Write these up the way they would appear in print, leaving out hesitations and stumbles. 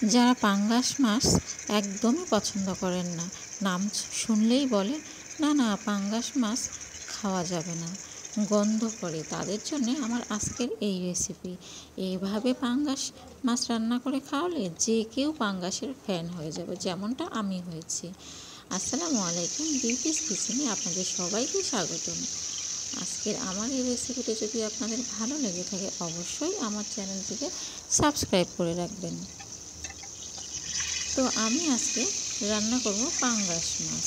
যারা পাঙ্গাস মাছ একদমই পছন্দ করেন না, নাম শুনলেই বলে না না পাঙ্গাস মাছ খাওয়া যাবে না, গন্ধ করে, তাদের জন্যে আমার আজকের এই রেসিপি। এইভাবে পাঙ্গাস মাছ রান্না করে খাওয়ালে যে কেউ পাঙ্গাসের ফ্যান হয়ে যাবে, যেমনটা আমি হয়েছি। আসসালামু আলাইকুম, বিউটিস কিচেনে আপনাদের সবাইকে স্বাগতম। আজকের আমার এই রেসিপিটি যদি আপনাদের ভালো লেগে থাকে অবশ্যই আমার চ্যানেলটিকে সাবস্ক্রাইব করে রাখবেন। তো আমি আজকে রান্না করব পাঙ্গাস মাছ।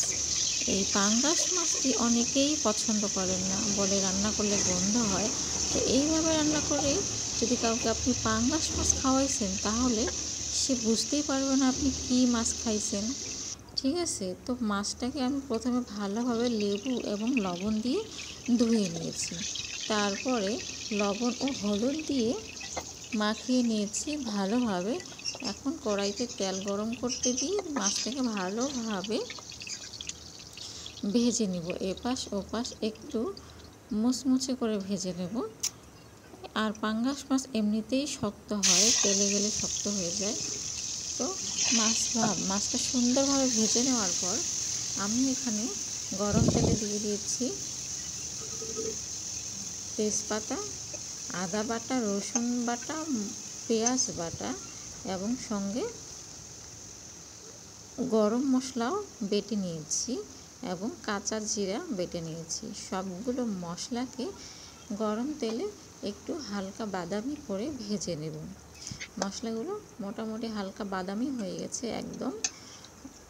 এই পাঙ্গাস মাছটি অনেকেই পছন্দ করেন না, বলে রান্না করলে গন্ধ হয়। তো এইভাবে রান্না করে যদি কাউকে আপনি পাঙ্গাস মাছ খাওয়াইছেন তাহলে সে বুঝতেই পারবে না আপনি কী মাছ খাইছেন। ঠিক আছে, তো মাছটাকে আমি প্রথমে ভালোভাবে লেবু এবং লবণ দিয়ে ধুয়ে নিয়েছি। তারপরে লবণ ও হলুদ দিয়ে মাখিয়ে নিয়েছি ভালোভাবে। এখন কড়াইতে তেল গরম করতে দিয়ে মাছটাকে ভালোভাবে ভেজে নিব, এপাশ ওপাশ একটু মুচমুচে করে ভেজে নেব। আর পাঙ্গাস মাছ এমনিতেই শক্ত হয়, তেলে গেলে শক্ত হয়ে যায়। তো মাছটা সুন্দরভাবে ভেজে নেওয়ার পর আমি এখানে গরম তেলে দিয়ে দিয়েছি তেজপাতা, আদা বাটা, রসুন বাটা, পেঁয়াজ বাটা এবং সঙ্গে গরম মশলাও বেটে নিয়েছি এবং কাঁচা জিরা বেটে নিয়েছি। সবগুলো মশলাকে গরম তেলে একটু হালকা বাদামি করে ভেজে নেব। মশলাগুলো মোটামুটি হালকা বাদামি হয়ে গেছে, একদম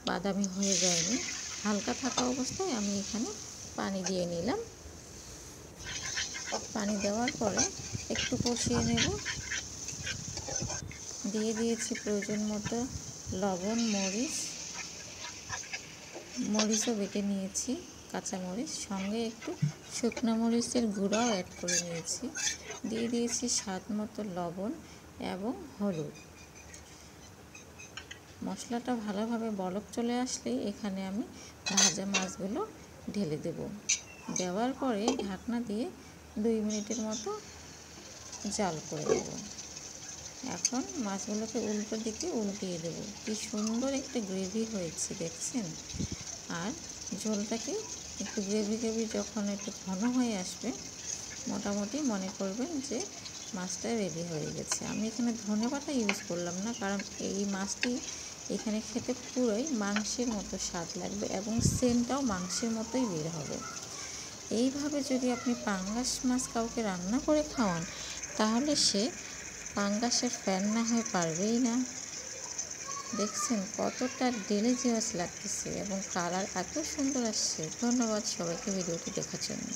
বাদামি হয়ে যায়নি, হালকা থাকা অবস্থায় আমি এখানে পানি দিয়ে নিলাম। পানি দেওয়ার পরে একটু কষিয়ে নেব। দিয়ে দিয়েছি প্রয়োজন মতো লবণ, মরিচও বেটে নিয়েছি, কাঁচামরিচ, সঙ্গে একটু শুকনো মরিচের গুঁড়াও অ্যাড করে নিয়েছি। দিয়ে দিয়েছি স্বাদ মতো লবণ এবং হলুদ। মশলাটা ভালোভাবে বলক চলে আসলেই এখানে আমি ভাজা মাছগুলো ঢেলে দেব। দেওয়ার পরে ঢাকনা দিয়ে 2 মিনিটের মতো জাল করে দেব। এখন মাছগুলোকে উল্টো দিকে উল্টিয়ে দেব। কি সুন্দর একটা গ্রেভি হয়েছে দেখছেন। আর ঝোলটাকে একটু গ্রেভি যখন একটু ঘন হয়ে আসবে মোটামুটি মনে করবেন যে মাছটা রেডি হয়ে গেছে। আমি এখানে ধনেপাতা ইউজ করলাম না, কারণ এই মাছটি এখানে খেতে পুরোই মাংসের মতো স্বাদ লাগবে এবং সেন্টটাও মাংসের মতোই বের হবে। এইভাবে যদি আপনি পাঙ্গাস মাছ কাউকে রান্না করে খাওয়ান তাহলে সে পাঙ্গাসের ফ্যান না হয়ে পারবেই না। দেখছেন কতটা ডেলিজিয়াস লাগতেছে এবং কালার এত সুন্দর আসছে। ধন্যবাদ সবাইকে ভিডিওটি দেখার জন্য।